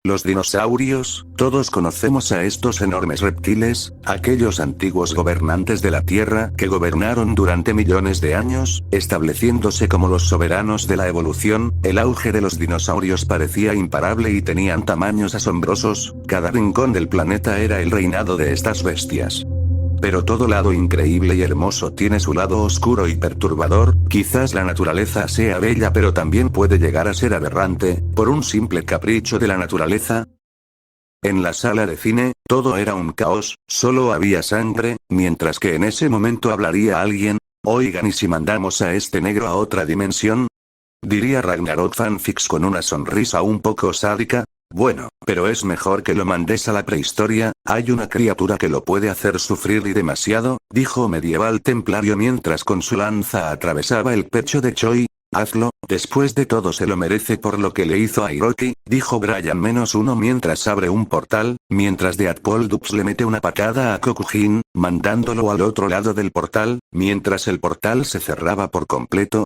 Los dinosaurios, todos conocemos a estos enormes reptiles, aquellos antiguos gobernantes de la Tierra que gobernaron durante millones de años, estableciéndose como los soberanos de la evolución. El auge de los dinosaurios parecía imparable y tenían tamaños asombrosos, cada rincón del planeta era el reinado de estas bestias. Pero todo lado increíble y hermoso tiene su lado oscuro y perturbador. Quizás la naturaleza sea bella, pero también puede llegar a ser aberrante, por un simple capricho de la naturaleza. En la sala de cine, todo era un caos, solo había sangre, mientras que en ese momento hablaría alguien. Oigan, ¿y si mandamos a este negro a otra dimensión? Diría Ragnarok Fanfics con una sonrisa un poco sádica. Bueno, pero es mejor que lo mandes a la prehistoria, hay una criatura que lo puede hacer sufrir y demasiado, dijo Medieval Templario mientras con su lanza atravesaba el pecho de Choi. Hazlo, después de todo se lo merece por lo que le hizo a Hiroki, dijo Brian-1 mientras abre un portal, mientras Deadpool le mete una patada a Kokujin, mandándolo al otro lado del portal, mientras el portal se cerraba por completo.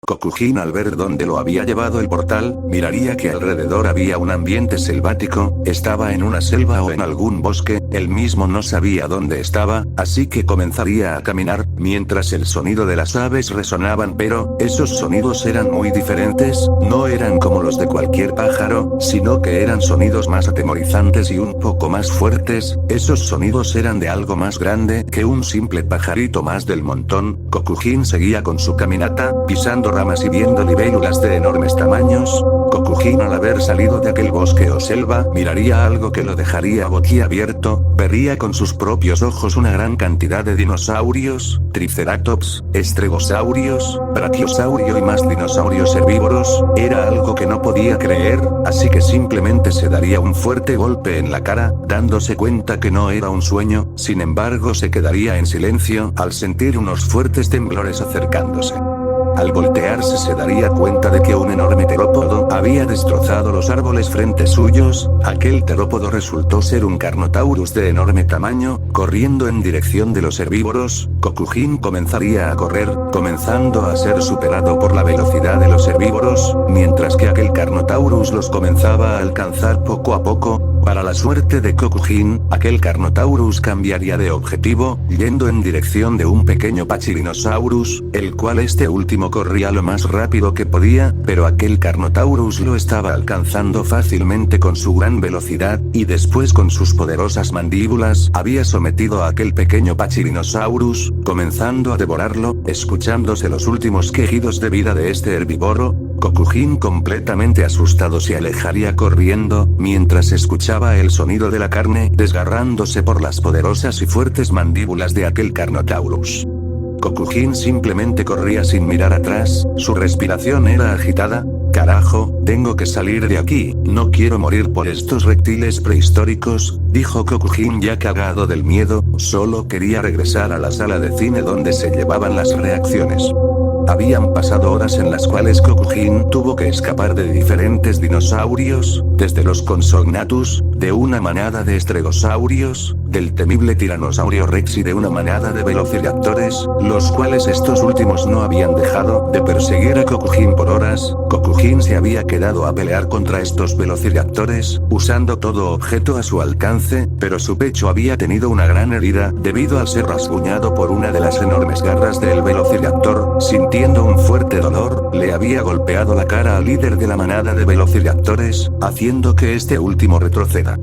Kokujin, al ver dónde lo había llevado el portal, miraría que alrededor había un ambiente selvático, estaba en una selva o en algún bosque, él mismo no sabía dónde estaba, así que comenzaría a caminar, mientras el sonido de las aves resonaban, pero, esos sonidos eran muy diferentes, no eran como los de cualquier pájaro, sino que eran sonidos más atemorizantes y un poco más fuertes, esos sonidos eran de algo más grande que un simple pajarito más del montón. Kokujin seguía con su caminata, pisando ramas y viendo libélulas de enormes tamaños. Kokujin, al haber salido de aquel bosque o selva, miraría algo que lo dejaría boquiabierto, vería con sus propios ojos una gran cantidad de dinosaurios, triceratops, estegosaurios, brachiosaurio y más dinosaurios herbívoros, era algo que no podía creer, así que simplemente se daría un fuerte golpe en la cara, dándose cuenta que no era un sueño, sin embargo se quedaría en silencio al sentir unos fuertes temblores acercándose. Al voltearse se daría cuenta de que un enorme terópodo había destrozado los árboles frente suyos, aquel terópodo resultó ser un Carnotaurus de enorme tamaño, corriendo en dirección de los herbívoros. Kokujin comenzaría a correr, comenzando a ser superado por la velocidad de los herbívoros, mientras que aquel Carnotaurus los comenzaba a alcanzar poco a poco. Para la suerte de Kokujin, aquel Carnotaurus cambiaría de objetivo, yendo en dirección de un pequeño Pachyrhinosaurus, el cual este último corría lo más rápido que podía, pero aquel Carnotaurus lo estaba alcanzando fácilmente con su gran velocidad, y después con sus poderosas mandíbulas había sometido a aquel pequeño Pachyrhinosaurus, comenzando a devorarlo, escuchándose los últimos quejidos de vida de este herbívoro. Kokujin, completamente asustado, se alejaría corriendo, mientras escuchaba el sonido de la carne desgarrándose por las poderosas y fuertes mandíbulas de aquel Carnotaurus. Kokujin simplemente corría sin mirar atrás, su respiración era agitada. Carajo, tengo que salir de aquí, no quiero morir por estos reptiles prehistóricos, dijo Kokujin ya cagado del miedo, solo quería regresar a la sala de cine donde se llevaban las reacciones. Habían pasado horas en las cuales Kokujin tuvo que escapar de diferentes dinosaurios, desde los Compsognathus, de una manada de estegosaurios, del temible Tiranosaurio Rex y de una manada de velociraptores, los cuales estos últimos no habían dejado de perseguir a Kokujin por horas. Kokujin se había quedado a pelear contra estos velociraptores, usando todo objeto a su alcance, pero su pecho había tenido una gran herida, debido al ser rasguñado por una de las enormes garras del velociraptor. Sintiendo un fuerte dolor, le había golpeado la cara al líder de la manada de velociraptores, haciendo que este último retroceda.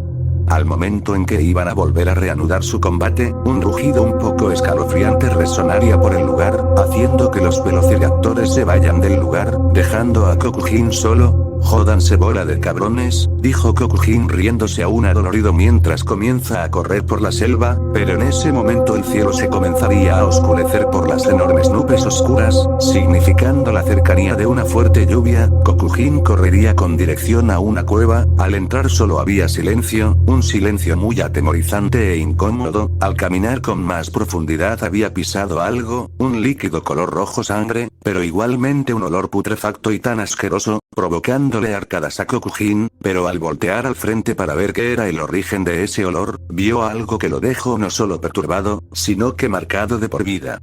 Al momento en que iban a volver a reanudar su combate, un rugido un poco escalofriante resonaría por el lugar, haciendo que los velociraptores se vayan del lugar, dejando a Kokujin solo. Jódanse bola de cabrones, dijo Kokujin riéndose aún adolorido mientras comienza a correr por la selva, pero en ese momento el cielo se comenzaría a oscurecer por las enormes nubes oscuras, significando la cercanía de una fuerte lluvia. Kokujin correría con dirección a una cueva, al entrar solo había silencio, un silencio muy atemorizante e incómodo, al caminar con más profundidad había pisado algo, un líquido color rojo sangre, pero igualmente un olor putrefacto y tan asqueroso, provocándole arcadas a Kokujin, pero al voltear al frente para ver qué era el origen de ese olor, vio algo que lo dejó no solo perturbado, sino que marcado de por vida.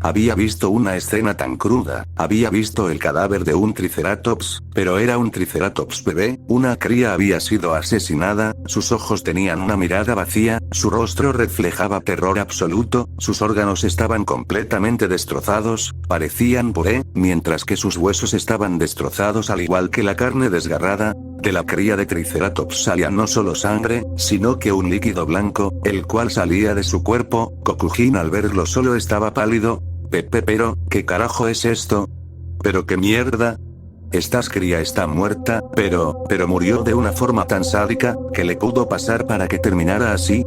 Había visto una escena tan cruda, había visto el cadáver de un triceratops, pero era un triceratops bebé, una cría había sido asesinada, sus ojos tenían una mirada vacía, su rostro reflejaba terror absoluto, sus órganos estaban completamente destrozados, parecían puré, mientras que sus huesos estaban destrozados al igual que la carne desgarrada. De la cría de Triceratops salía no solo sangre, sino que un líquido blanco, el cual salía de su cuerpo. Kokujin al verlo solo estaba pálido. Pero, ¿qué carajo es esto? ¿Pero qué mierda? Esta cría está muerta, pero murió de una forma tan sádica, que le pudo pasar para que terminara así.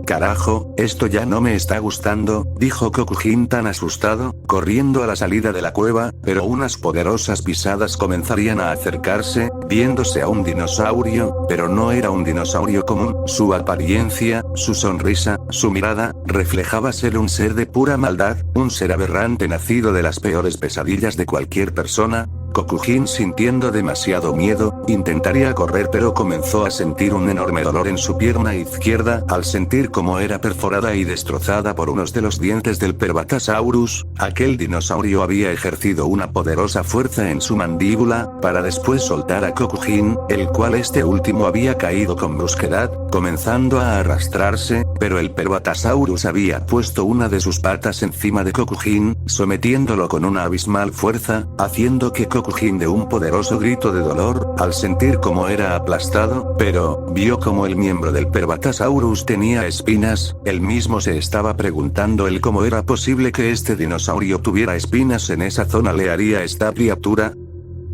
Carajo, esto ya no me está gustando, dijo Kokujin tan asustado, corriendo a la salida de la cueva, pero unas poderosas pisadas comenzarían a acercarse, viéndose a un dinosaurio, pero no era un dinosaurio común, su apariencia, su sonrisa, su mirada, reflejaba ser un ser de pura maldad, un ser aberrante nacido de las peores pesadillas de cualquier persona. Kokujin, sintiendo demasiado miedo, intentaría correr pero comenzó a sentir un enorme dolor en su pierna izquierda al sentir cómo era perforada y destrozada por unos de los dientes del Perbatasaurus. Aquel dinosaurio había ejercido una poderosa fuerza en su mandíbula, para después soltar a Kokujin, el cual este último había caído con brusquedad, comenzando a arrastrarse, pero el Perbatasaurus había puesto una de sus patas encima de Kokujin, sometiéndolo con una abismal fuerza, haciendo que Kokujin de un poderoso grito de dolor, al sentir cómo era aplastado, pero vio como el miembro del Perbatasaurus tenía espinas, él mismo se estaba preguntando el cómo era posible que este dinosaurio tuviera espinas en esa zona. ¿Le haría esta criatura?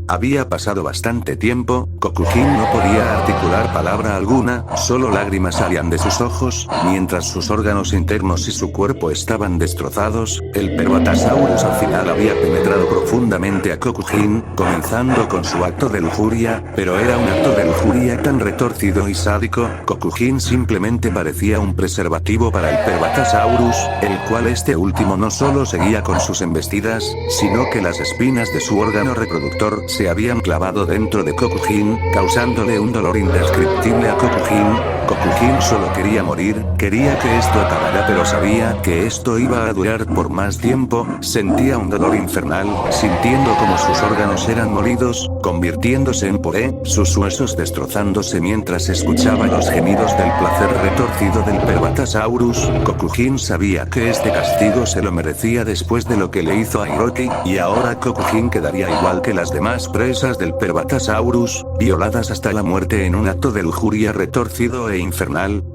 Había pasado bastante tiempo, Kokujin no podía articular palabra alguna, solo lágrimas salían de sus ojos, mientras sus órganos internos y su cuerpo estaban destrozados. El Perbatasaurus al final había penetrado profundamente a Kokujin, comenzando con su acto de lujuria, pero era un acto de lujuria tan retorcido y sádico. Kokujin simplemente parecía un preservativo para el Perbatasaurus, el cual este último no solo seguía con sus embestidas, sino que las espinas de su órgano reproductor se habían clavado dentro de Kokujin, causándole un dolor indescriptible a Kokujin. Kokujin solo quería morir, quería que esto acabara, pero sabía que esto iba a durar por más tiempo. Sentía un dolor infernal, sintiendo como sus órganos eran molidos, convirtiéndose en puré, sus huesos destrozándose mientras escuchaba los gemidos del placer retorcido del Perbatasaurus. Kokujin sabía que este castigo se lo merecía después de lo que le hizo a Hiroki, y ahora Kokujin quedaría igual que las demás presas del Perbatasaurus, violadas hasta la muerte en un acto de lujuria retorcido e infernal.